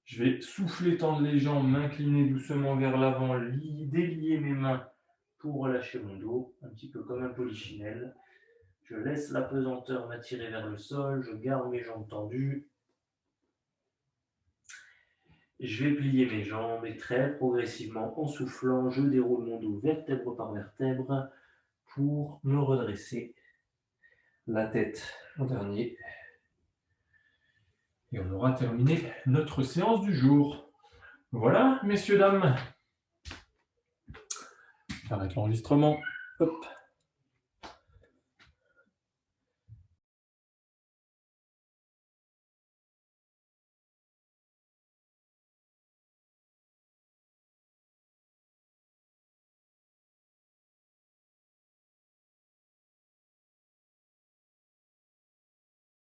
Je vais souffler, tendre les jambes, m'incliner doucement vers l'avant, délier mes mains pour relâcher mon dos, un petit peu comme un polichinelle. Je laisse la pesanteur m'attirer vers le sol, je garde mes jambes tendues. Je vais plier mes jambes et très progressivement, en soufflant, je déroule mon dos vertèbre par vertèbre pour me redresser la tête en dernier. Et on aura terminé notre séance du jour. Voilà, messieurs, dames. J'arrête l'enregistrement. Hop.